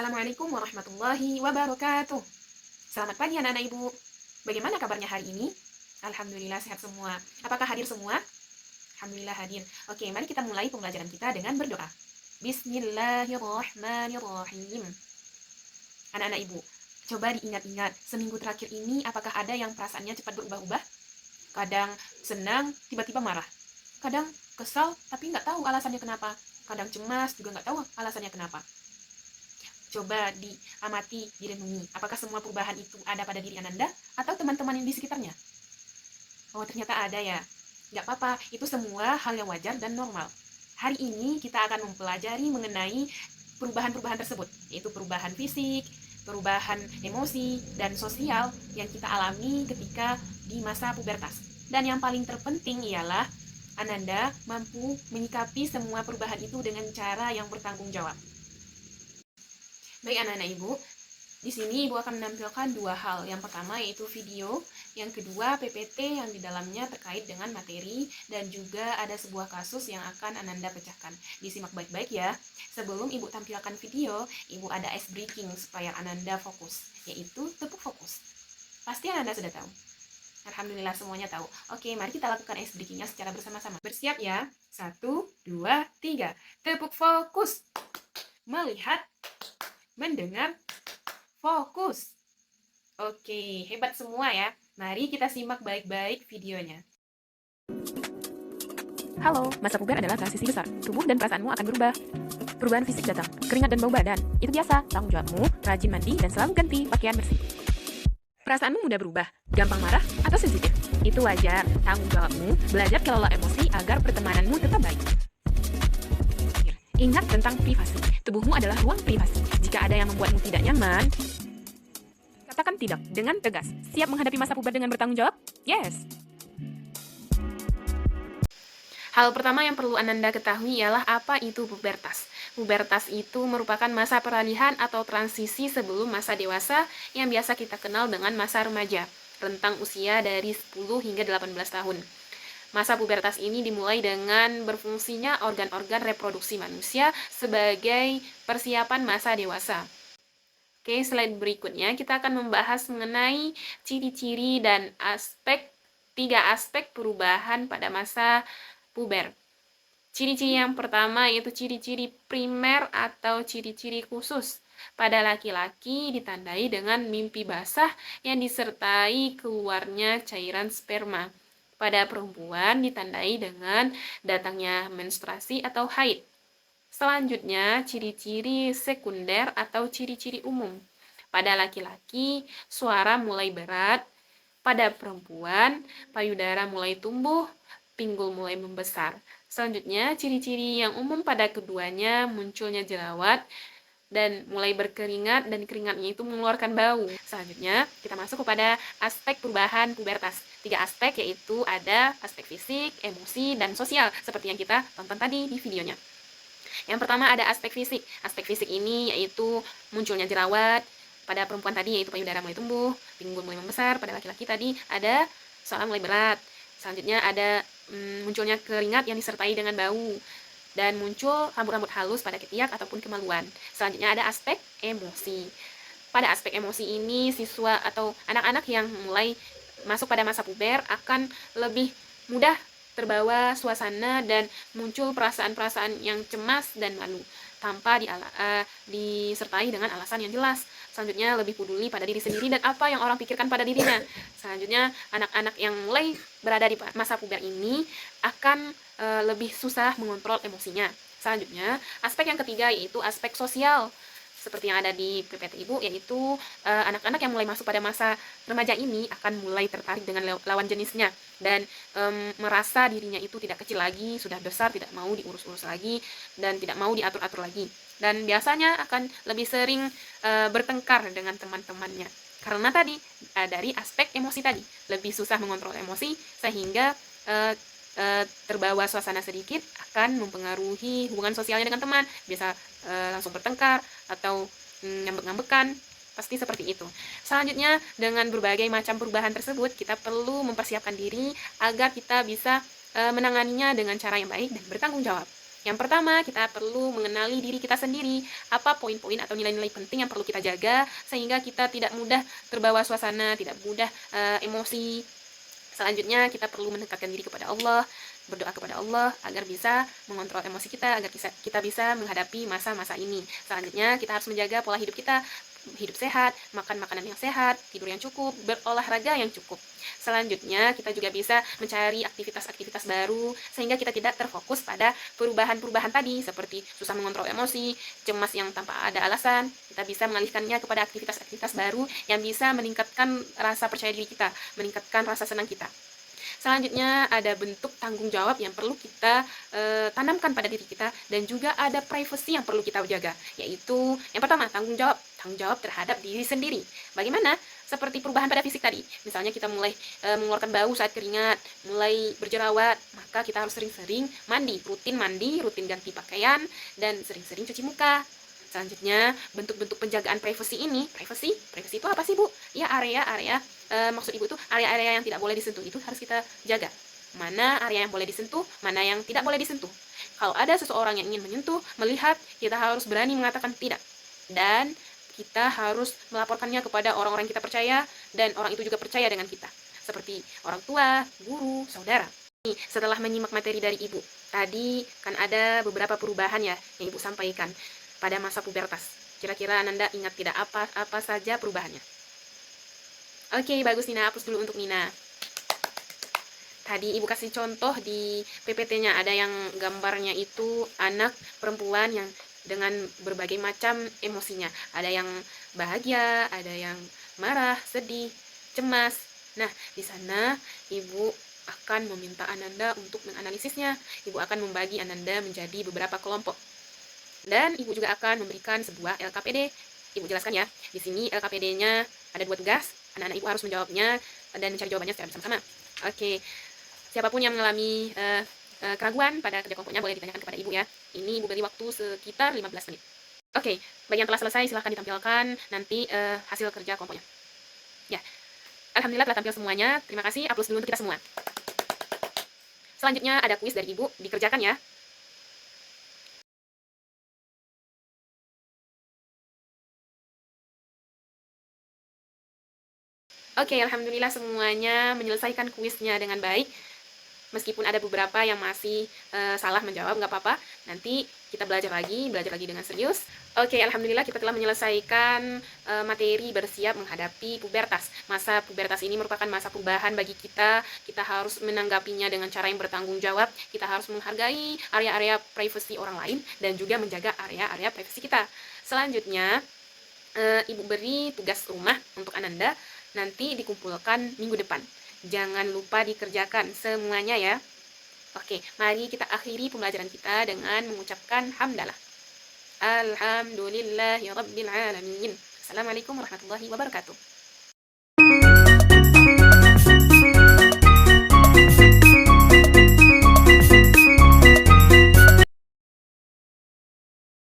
Assalamualaikum warahmatullahi wabarakatuh. Selamat pagi anak-anak ibu. Bagaimana kabarnya hari ini? Alhamdulillah sehat semua. Apakah hadir semua? Alhamdulillah hadir. Oke, mari kita mulai pembelajaran kita dengan berdoa. Bismillahirrahmanirrahim. Anak-anak ibu, coba diingat-ingat, seminggu terakhir ini apakah ada yang perasaannya cepat berubah-ubah? Kadang senang, tiba-tiba marah. Kadang kesal, tapi nggak tahu alasannya kenapa. Kadang cemas, juga nggak tahu alasannya kenapa. Coba diamati, direnungi. Apakah semua perubahan itu ada pada diri Ananda atau teman-teman yang di sekitarnya? Oh, ternyata ada ya. Nggak apa-apa, itu semua hal yang wajar dan normal. Hari ini kita akan mempelajari mengenai perubahan-perubahan tersebut, yaitu perubahan fisik, perubahan emosi, dan sosial yang kita alami ketika di masa pubertas. Dan yang paling terpenting ialah Ananda mampu menyikapi semua perubahan itu dengan cara yang bertanggung jawab. Baik anak-anak ibu, di sini ibu akan menampilkan dua hal. Yang pertama yaitu video, yang kedua PPT yang di dalamnya terkait dengan materi dan juga ada sebuah kasus yang akan Ananda pecahkan. Disimak baik-baik ya. Sebelum ibu tampilkan video, ibu ada ice breaking supaya Ananda fokus, yaitu tepuk fokus. Pasti Ananda sudah tahu. Alhamdulillah semuanya tahu. Oke, mari kita lakukan ice breakingnya secara bersama-sama. Bersiap ya. 1, 2, 3. Tepuk fokus. Melihat, mendengar, fokus. Oke, hebat semua ya. Mari kita simak baik-baik videonya. Halo, masa puber adalah transisi besar. Tubuh dan perasaanmu akan berubah. Perubahan fisik datang, keringat dan bau badan. Itu biasa, tanggung jawabmu, rajin mandi dan selalu ganti pakaian bersih. Perasaanmu mudah berubah, gampang marah atau sensitif. Itu wajar, tanggung jawabmu, belajar kelola emosi agar pertemananmu tetap baik. Ingat tentang privasi. Tubuhmu adalah ruang privasi. Jika ada yang membuatmu tidak nyaman, katakan tidak dengan tegas. Siap menghadapi masa puber dengan bertanggung jawab? Yes. Hal pertama yang perlu Ananda ketahui ialah apa itu pubertas. Pubertas itu merupakan masa peralihan atau transisi sebelum masa dewasa yang biasa kita kenal dengan masa remaja, rentang usia dari 10 hingga 18 tahun. Masa pubertas ini dimulai dengan berfungsinya organ-organ reproduksi manusia sebagai persiapan masa dewasa. Oke, slide berikutnya kita akan membahas mengenai ciri-ciri dan tiga aspek perubahan pada masa puber. Ciri-ciri yang pertama yaitu ciri-ciri primer atau ciri-ciri khusus. Pada laki-laki ditandai dengan mimpi basah yang disertai keluarnya cairan sperma. Pada perempuan ditandai dengan datangnya menstruasi atau haid. Selanjutnya, ciri-ciri sekunder atau ciri-ciri umum. Pada laki-laki, suara mulai berat. Pada perempuan, payudara mulai tumbuh, pinggul mulai membesar. Selanjutnya, ciri-ciri yang umum pada keduanya munculnya jerawat dan mulai berkeringat dan keringatnya itu mengeluarkan bau. Selanjutnya, kita masuk kepada aspek perubahan pubertas. 3 aspek yaitu ada aspek fisik, emosi, dan sosial seperti yang kita tonton tadi di videonya. Yang pertama ada aspek fisik. Aspek fisik ini yaitu munculnya jerawat. Pada perempuan tadi yaitu payudara mulai tumbuh, pinggul mulai membesar. Pada laki-laki tadi ada suara mulai berat. Selanjutnya ada munculnya keringat yang disertai dengan bau. Dan muncul rambut-rambut halus pada ketiak ataupun kemaluan. Selanjutnya ada aspek emosi. Pada aspek emosi ini, siswa atau anak-anak yang mulai masuk pada masa puber akan lebih mudah terbawa suasana dan muncul perasaan-perasaan yang cemas dan malu tanpa disertai dengan alasan yang jelas. Selanjutnya lebih peduli pada diri sendiri dan apa yang orang pikirkan pada dirinya. Selanjutnya anak-anak yang mulai berada di masa puber ini akan lebih susah mengontrol emosinya. Selanjutnya aspek yang ketiga yaitu aspek sosial. Seperti yang ada di PPT Ibu, yaitu anak-anak yang mulai masuk pada masa remaja ini akan mulai tertarik dengan lawan jenisnya dan merasa dirinya itu tidak kecil lagi, sudah besar, tidak mau diurus-urus lagi dan tidak mau diatur-atur lagi. Dan biasanya akan lebih sering bertengkar dengan teman-temannya. Karena tadi dari aspek emosi tadi, lebih susah mengontrol emosi sehingga terbawa suasana sedikit akan mempengaruhi hubungan sosialnya dengan teman, biasa langsung bertengkar atau ngambek-ngambekan, pasti seperti itu. Selanjutnya, dengan berbagai macam perubahan tersebut, kita perlu mempersiapkan diri agar kita bisa menanganinya dengan cara yang baik dan bertanggung jawab. Yang pertama, kita perlu mengenali diri kita sendiri. Apa poin-poin atau nilai-nilai penting yang perlu kita jaga sehingga kita tidak mudah terbawa suasana, tidak mudah emosi. Selanjutnya, kita perlu mendekatkan diri kepada Allah, berdoa kepada Allah agar bisa mengontrol emosi kita, agar kita bisa menghadapi masa-masa ini. Selanjutnya, kita harus menjaga pola hidup kita, hidup sehat, makan makanan yang sehat, tidur yang cukup, berolahraga yang cukup. Selanjutnya, kita juga bisa mencari aktivitas-aktivitas baru sehingga kita tidak terfokus pada perubahan-perubahan tadi seperti susah mengontrol emosi, cemas yang tanpa ada alasan. Kita bisa mengalihkannya kepada aktivitas-aktivitas baru yang bisa meningkatkan rasa percaya diri kita, meningkatkan rasa senang kita. Selanjutnya ada bentuk tanggung jawab yang perlu kita tanamkan pada diri kita, dan juga ada privacy yang perlu kita jaga, yaitu yang pertama tanggung jawab terhadap diri sendiri. Bagaimana? Seperti perubahan pada fisik tadi, misalnya kita mulai mengeluarkan bau saat keringat, mulai berjerawat, maka kita harus sering-sering mandi, rutin ganti pakaian, dan sering-sering cuci muka. Selanjutnya, bentuk-bentuk penjagaan privasi ini, privasi itu apa sih, Bu? Ya, area-area, maksud Ibu itu area-area yang tidak boleh disentuh itu harus kita jaga. Mana area yang boleh disentuh, mana yang tidak boleh disentuh. Kalau ada seseorang yang ingin menyentuh, melihat, kita harus berani mengatakan tidak. Dan kita harus melaporkannya kepada orang-orang yang kita percaya, dan orang itu juga percaya dengan kita. Seperti orang tua, guru, saudara. Setelah menyimak materi dari Ibu, tadi kan ada beberapa perubahan ya yang Ibu sampaikan pada masa pubertas. Kira-kira Ananda ingat tidak apa saja perubahannya? Oke, bagus Nina. Hapus dulu untuk Nina. Tadi Ibu kasih contoh di PPT-nya, ada yang gambarnya itu anak perempuan yang dengan berbagai macam emosinya. Ada yang bahagia, ada yang marah, sedih, cemas. Nah, di sana Ibu akan meminta Ananda untuk menganalisisnya. Ibu akan membagi Ananda menjadi beberapa kelompok. Dan Ibu juga akan memberikan sebuah LKPD. Ibu jelaskan ya, di sini LKPD-nya ada 2 tugas, anak-anak Ibu harus menjawabnya dan mencari jawabannya secara bersama-sama. Oke, siapapun yang mengalami keraguan pada kerja kelompoknya boleh ditanyakan kepada Ibu ya. Ini Ibu beri waktu sekitar 15 menit. Oke, bagi yang telah selesai silahkan ditampilkan nanti hasil kerja kelompoknya. Ya, alhamdulillah telah tampil semuanya. Terima kasih, aplaus dulu untuk kita semua. Selanjutnya ada kuis dari Ibu, dikerjakan ya. Oke, alhamdulillah semuanya menyelesaikan kuisnya dengan baik. Meskipun ada beberapa yang masih salah menjawab, nggak apa-apa. Nanti kita belajar lagi dengan serius. Oke, alhamdulillah kita telah menyelesaikan materi bersiap menghadapi pubertas. Masa pubertas ini merupakan masa perubahan bagi kita. Kita harus menanggapinya dengan cara yang bertanggung jawab. Kita harus menghargai area-area privasi orang lain dan juga menjaga area-area privasi kita. Selanjutnya, Ibu beri tugas rumah untuk Ananda, nanti dikumpulkan minggu depan. Jangan lupa dikerjakan semuanya ya. Oke, mari kita akhiri pembelajaran kita dengan mengucapkan hamdalah. Alhamdulillahirabbil alamin. Assalamualaikum warahmatullahi wabarakatuh.